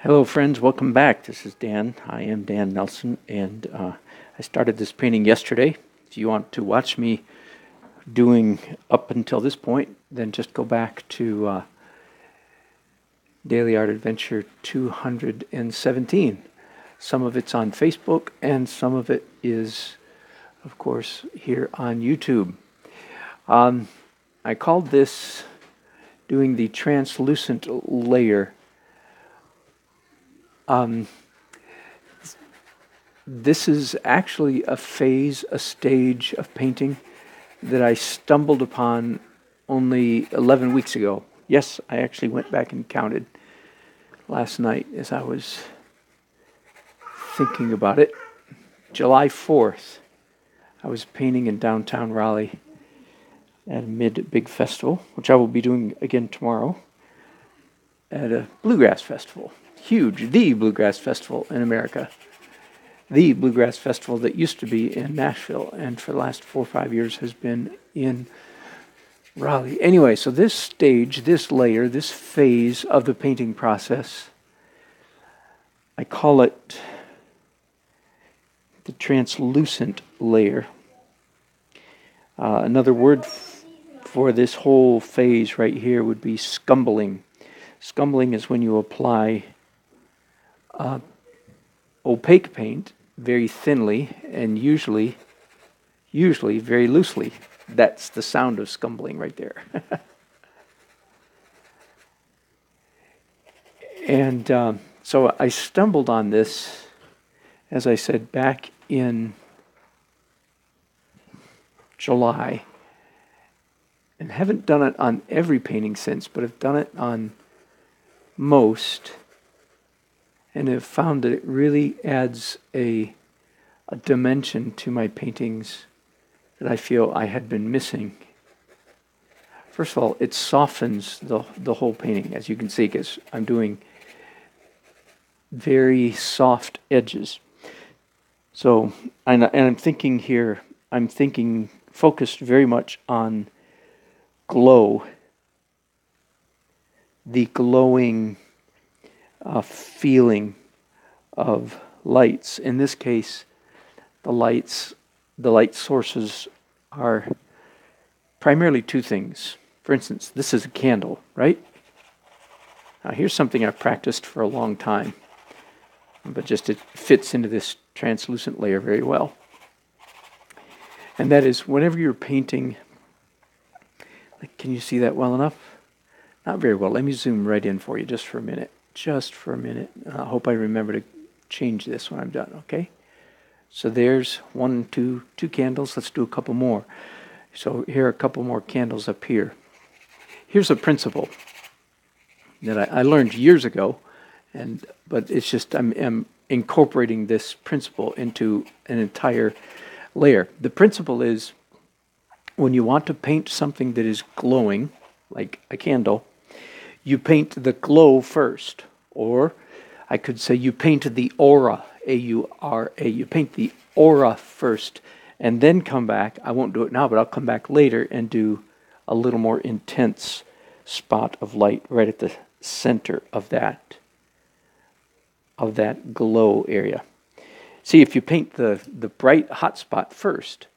Hello, friends. Welcome back. This is Dan. I am Dan Nelson, and I started this painting yesterday. If you want to watch me doing up until this point, then just go back to Daily Art Adventure 217. Some of it's on Facebook, and some of it is, of course, here on YouTube. I called this doing the translucent layer. This is actually a phase, a stage of painting that I stumbled upon only 11 weeks ago. Yes, I actually went back and counted last night as I was thinking about it. July 4th, I was painting in downtown Raleigh at a mid-big festival, which I will be doing again tomorrow, at a bluegrass festival. Huge, the bluegrass festival in America. The bluegrass festival that used to be in Nashville and for the last 4 or 5 years has been in Raleigh. Anyway, so this stage, this layer, this phase of the painting process, I call it the translucent layer. Another word for this whole phase right here would be scumbling. Scumbling is when you apply opaque paint very thinly and usually very loosely. That's the sound of scumbling right there. And so I stumbled on this, as I said, back in July, and haven't done it on every painting since, but have done it on most, and have found that it really adds a dimension to my paintings that I feel I had been missing. First of all, it softens the whole painting, as you can see, because I'm doing very soft edges. So, and I'm thinking here, focused very much on glow, the glowing feeling of lights. In this case, the light sources are primarily two things. For instance, this is a candle, right? Now here's something I've practiced for a long time, but just it fits into this translucent layer very well. And that is, whenever you're painting, can you see that well enough? Not very well. Let me zoom right in for you just for a minute. I hope I remember to change this when I'm done, okay? So there's two candles. Let's do a couple more. So here are a couple more candles up here. Here's a principle that I learned years ago, but it's just I'm incorporating this principle into an entire layer. The principle is, when you want to paint something that is glowing, like a candle, you paint the glow first. Or I could say you paint the aura, A-U-R-A. You paint the aura first and then come back. I won't do it now, but I'll come back later and do a little more intense spot of light right at the center of that glow area. See, if you paint the bright hot spot first,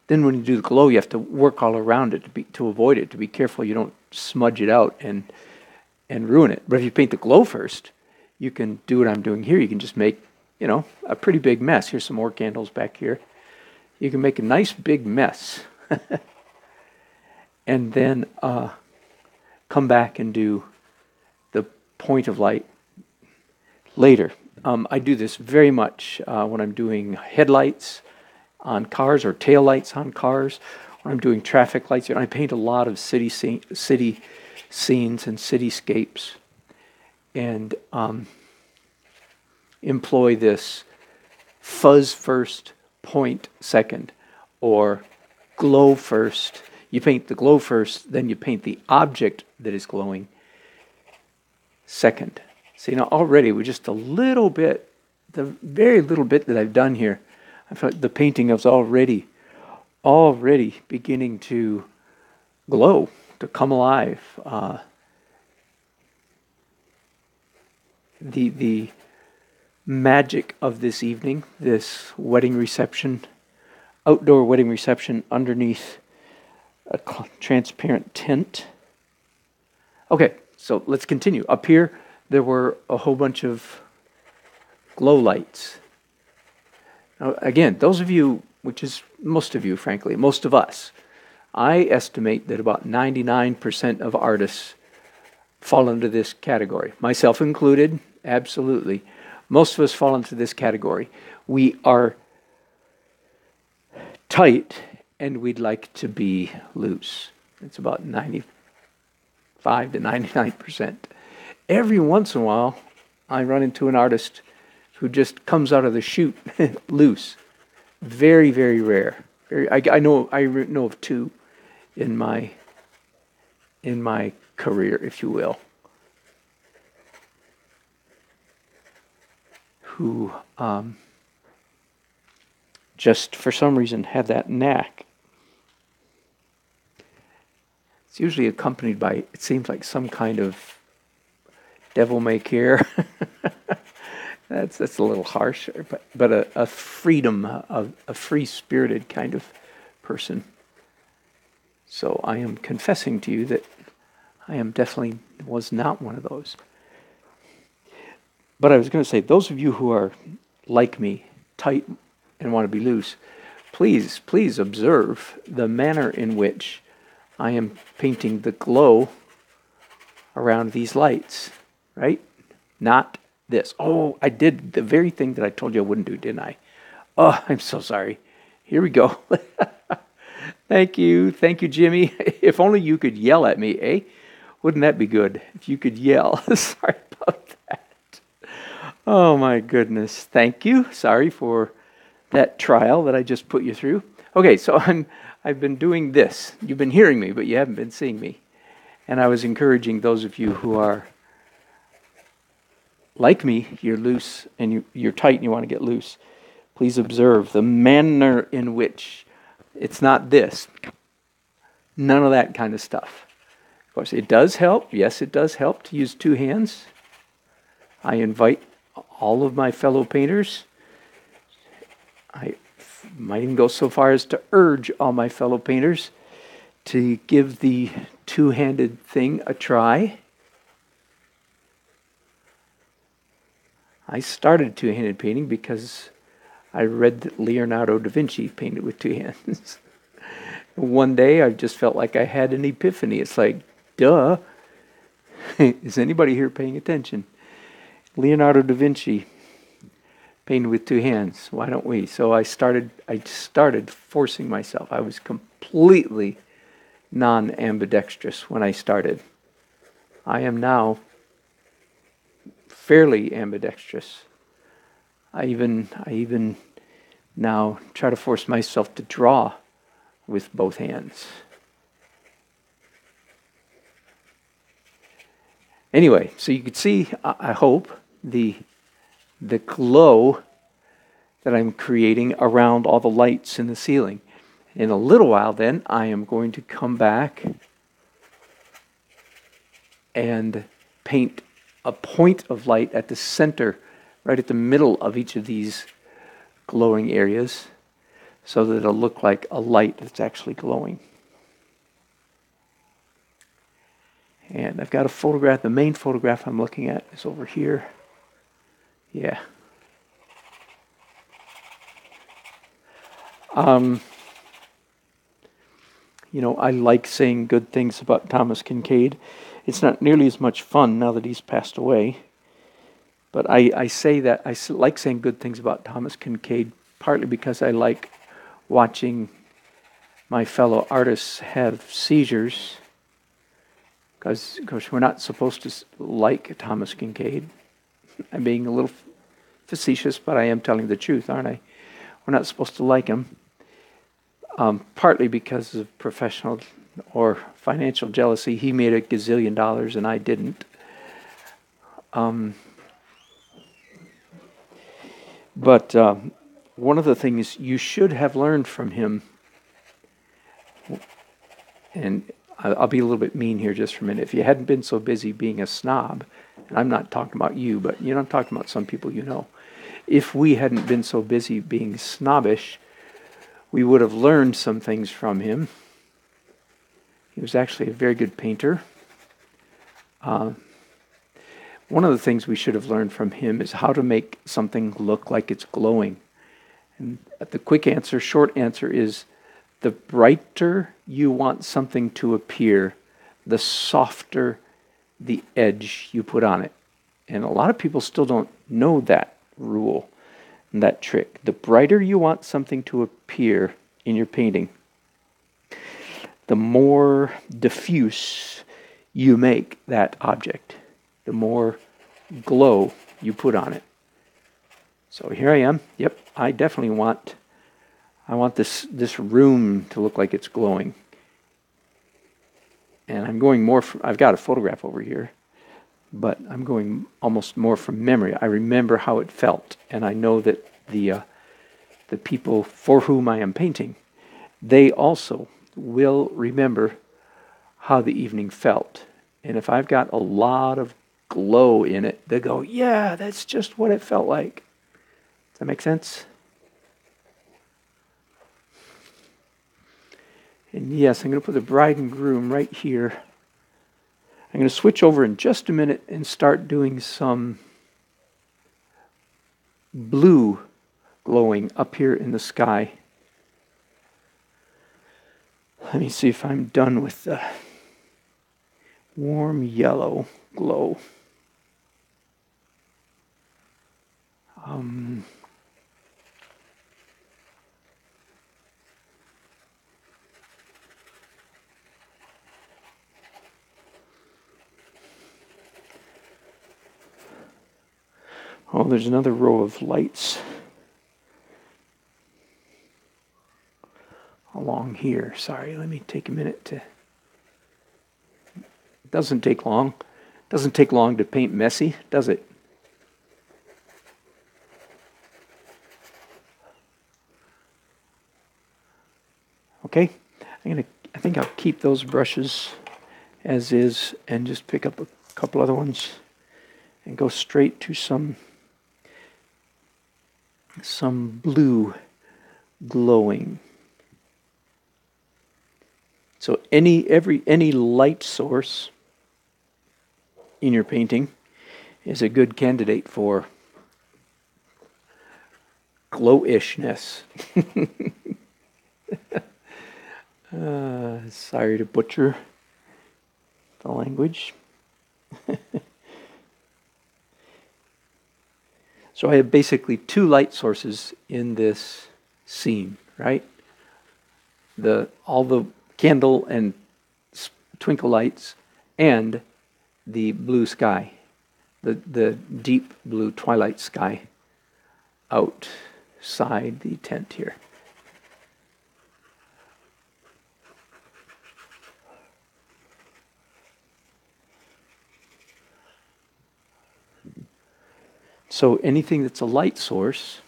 then when you do the glow, you have to work all around it to avoid it, to be careful you don't smudge it out and ruin it. But if you paint the glow first, you can do what I'm doing here. You can just make, a pretty big mess. Here's some more candles back here. You can make a nice big mess. And then come back and do the point of light later. I do this very much when I'm doing headlights on cars or tail lights on cars. When I'm doing traffic lights, I paint a lot of city scenes and cityscapes, and employ this fuzz first, point second, or glow first. You paint the glow first, then you paint the object that is glowing second. See, now already with just a little bit, the very little bit that I've done here, I feel like the painting is already beginning to glow, to come alive. the magic of this evening, this wedding reception, outdoor wedding reception underneath a transparent tent. Okay, so let's continue. Up here, there were a whole bunch of glow lights. Now, again, those of you, which is most of you, frankly, most of us, I estimate that about 99% of artists fall into this category. Myself included, absolutely. Most of us fall into this category. We are tight and we'd like to be loose. It's about 95 to 99%. Every once in a while, I run into an artist who just comes out of the chute loose. Very, very rare. I know of two in my career, if you will, who just for some reason have that knack. It's usually accompanied by, it seems like, some kind of devil may care. That's a little harsh, but a freedom, a free-spirited kind of person. So I am confessing to you that I am definitely was not one of those. But I was going to say, those of you who are like me, tight and want to be loose, please observe the manner in which I am painting the glow around these lights, right? Not this. Oh, I did the very thing that I told you I wouldn't do, didn't I? Oh, I'm so sorry. Here we go. Thank you, Jimmy. If only you could yell at me, eh? Wouldn't that be good if you could yell? Sorry about that. Oh my goodness. Thank you. Sorry for that trial that I just put you through. Okay, so I've been doing this. You've been hearing me, but you haven't been seeing me. And I was encouraging those of you who are like me, you're loose and you're tight and you want to get loose. Please observe the manner in which it's not this. None of that kind of stuff. Of course, it does help. Yes, it does help to use two hands. I invite all of my fellow painters. I might even go so far as to urge all my fellow painters to give the two-handed thing a try. I started two-handed painting because I read that Leonardo da Vinci painted with two hands. One day I just felt like I had an epiphany. It's like, duh. Is anybody here paying attention? Leonardo da Vinci painted with two hands. Why don't we? So I started forcing myself. I was completely non-ambidextrous when I started. I am now fairly ambidextrous. I even now try to force myself to draw with both hands. Anyway, so you could see, I hope, the glow that I'm creating around all the lights in the ceiling. In a little while then, I am going to come back and paint a point of light at the center, right at the middle of each of these glowing areas, so that it'll look like a light that's actually glowing. And I've got a photograph. The main photograph I'm looking at is over here. Yeah. I like saying good things about Thomas Kinkade. It's not nearly as much fun now that he's passed away. But I say that, I like saying good things about Thomas Kinkade, partly because I like watching my fellow artists have seizures. Because, of course, we're not supposed to like Thomas Kinkade. I'm being a little facetious, but I am telling the truth, aren't I? We're not supposed to like him. Partly because of professional or financial jealousy. He made $1 gazillion and I didn't. But one of the things you should have learned from him, and I'll be a little bit mean here just for a minute. If you hadn't been so busy being a snob and and I'm not talking about you, but I'm talking about some people if we hadn't been so busy being snobbish, we would have learned some things from him. He was actually a very good painter. One of the things we should have learned from him is how to make something look like it's glowing. And the short answer is, the brighter you want something to appear, the softer the edge you put on it. And a lot of people still don't know that rule and that trick. The brighter you want something to appear in your painting, the more diffuse you make that object, the more glow you put on it. So here I am. Yep, I definitely want this room to look like it's glowing. And I'm going more from, I've got a photograph over here, but I'm going almost more from memory. I remember how it felt, and I know that the people for whom I am painting, they also will remember how the evening felt. And if I've got a lot of glow in it, they go, yeah, that's just what it felt like. Does that make sense? And yes, I'm going to put the bride and groom right here. I'm going to switch over in just a minute and start doing some blue glowing up here in the sky. Let me see if I'm done with the warm yellow glow. Oh, there's another row of lights along here. Sorry, let me take a minute to... It doesn't take long. It doesn't take long to paint messy, does it? Okay, I think I'll keep those brushes as is and just pick up a couple other ones and go straight to some blue glowing. So any light source in your painting is a good candidate for glowishness. Sorry to butcher the language. So I have basically two light sources in this scene, right? All the candle and twinkle lights and the blue sky, the deep blue twilight sky outside the tent here. So anything that's a light source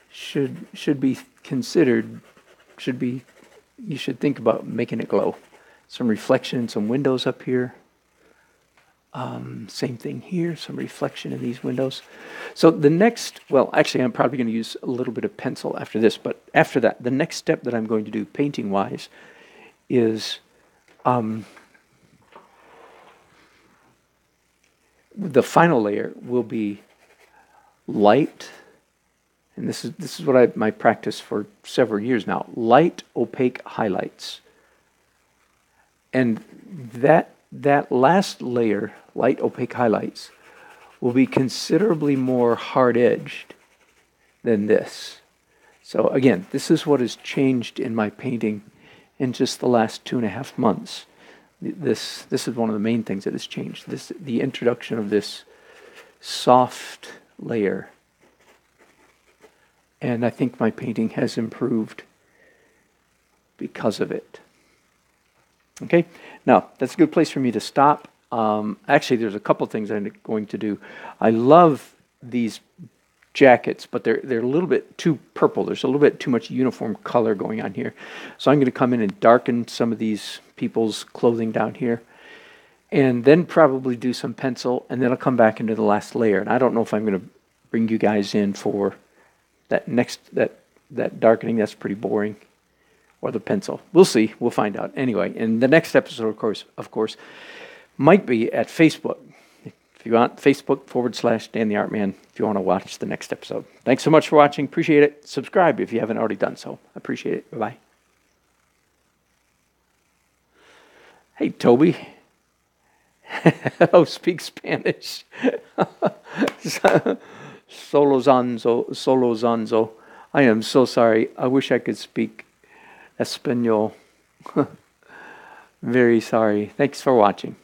should be considered, you should think about making it glow. Some reflection, some windows up here. Same thing here, some reflection in these windows. So the next, well, actually I'm probably going to use a little bit of pencil after this, but after that, the next step that I'm going to do painting-wise is the final layer will be light, and this is what my practice for several years now, light opaque highlights. And that last layer, light opaque highlights, will be considerably more hard-edged than this. So again, this is what has changed in my painting in just the last 2.5 months. This is one of the main things that has changed. The introduction of this soft layer. And I think my painting has improved because of it. Okay, now that's a good place for me to stop. Actually, there's a couple things I'm going to do. I love these jackets, but they're a little bit too purple. There's a little bit too much uniform color going on here. So I'm going to come in and darken some of these people's clothing down here. and then probably do some pencil, and then I'll come back into the last layer. And I don't know if I'm going to bring you guys in for that darkening. That's pretty boring, or the pencil. We'll see. We'll find out. Anyway, and the next episode, of course, might be at Facebook. If you want, Facebook.com/Dan the Art Man, if you want to watch the next episode. Thanks so much for watching. Appreciate it. Subscribe if you haven't already done so. Appreciate it. Bye-bye. Hey, Toby. Oh, speak Spanish. Solo Zanzo. I am so sorry. I wish I could speak Espanol. Very sorry. Thanks for watching.